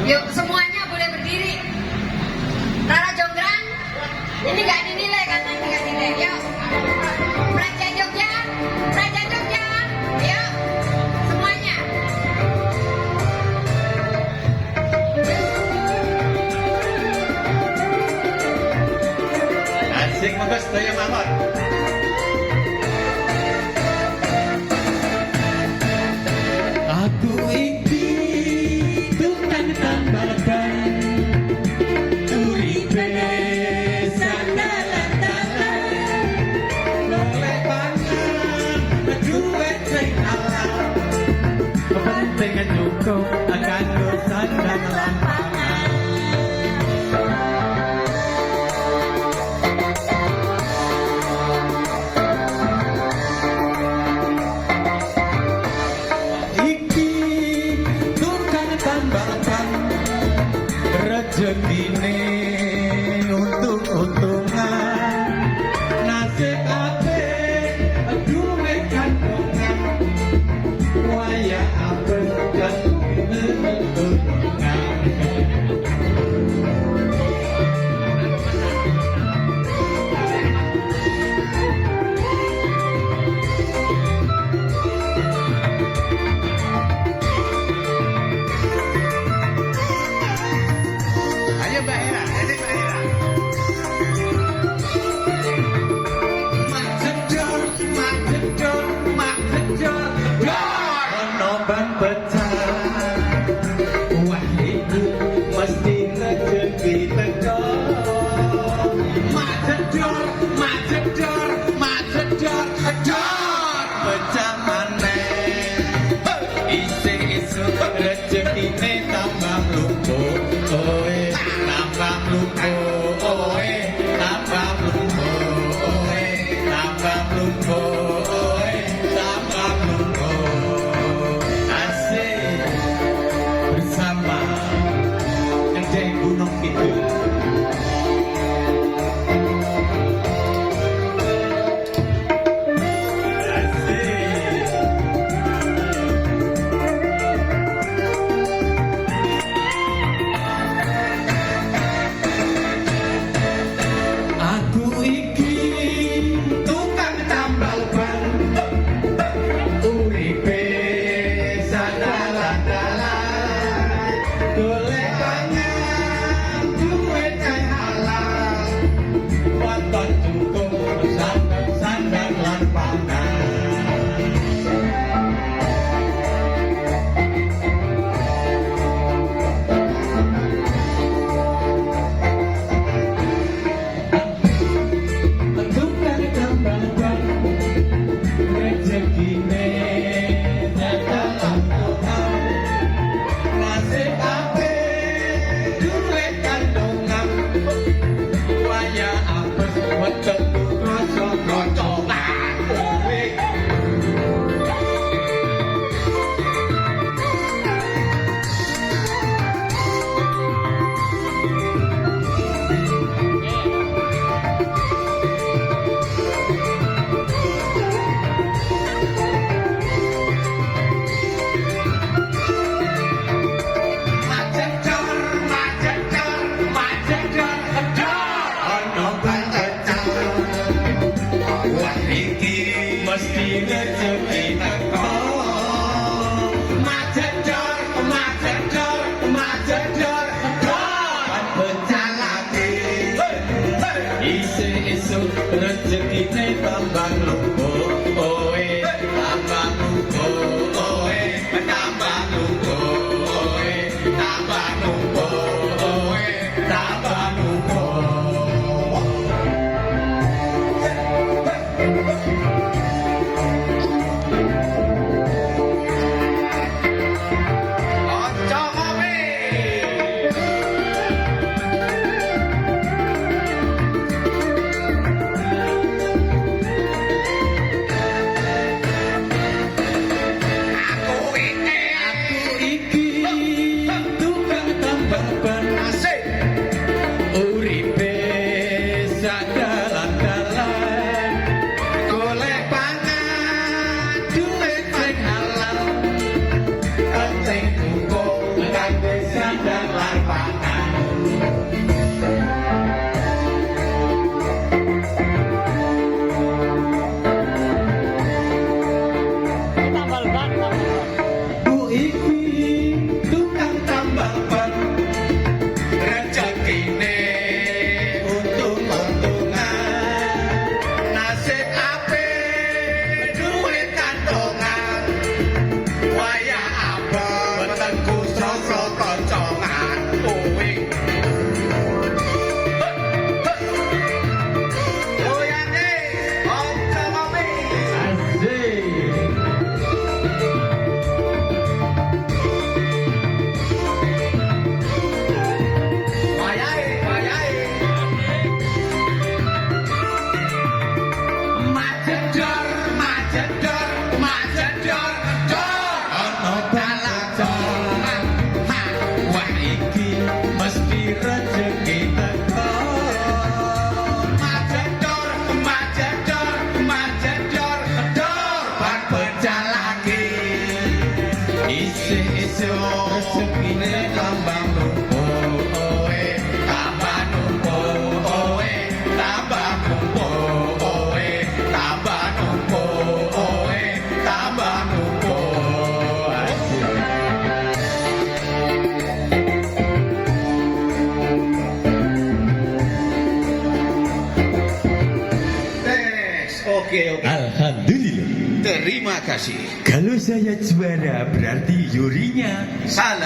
Yuk semuanya boleh berdiri. Rara Jonggrang, ini nggak dinilai karena ini nggak dinilai. Yuk, Praja Jogja, Praja Jogja, yuk semuanya. Asik monggo sedaya mawon. Aku iki tukang tambal ban, uripe sandalan-dalan, golek pangan, duit sing halal, kepentingan cukup akan sandang lan pangan. Iki tukang tambal ban, rezekine untung-untungan, nasib apik duwe kantongan, waya apik kan untungan. Ayo Mbak Hera, ini Mbak Hera. Mak jedor, dor! Ono ban pecah. Wah itu mesti rezeki teko. Mak jedor, jedor. Pecah maneh. Isih-isih rezekine tambah lumpuh. Oe, tambah lumpuh. Oe, tambah lumpuh. Oe, tambah lumpuh. Oe, tambah lumpuh. Asik bersama Ngejeng Gunung Kidul. Asik. Aku iki tukang tambal ban, uripe sadalan-dalan, golek pangan duit kang halal, waton cukup sandang lan pangan. Tukang tambal ban, rezekine sadalan-dalan, nasib apik sandang lapangan. Tambal ban, tambal ban. Bu iki tukang tambal ban, rezekine untung-untungan, nasib apik duit kantongan, wayah abang betengku srosro koncongan. Goyang ojo mami. Asik. Wayahe, wayahe. Majedor, majedor, majedor, dor. Ono balapan. Ha, wah iki mesti rezeki teko. Majedor, majedor, majedor, dor. Ban pecah lagi. Isi-isi rezekine tambah numpuk, oe. Tambah numpuk, oe. Tambah numpuk, oe. Tambah numpuk, oe. Tambah numpuk. Asik. Tes, oke. Alhamdulillah. Terima kasih. Kalau saya juara berarti jurinya Salah.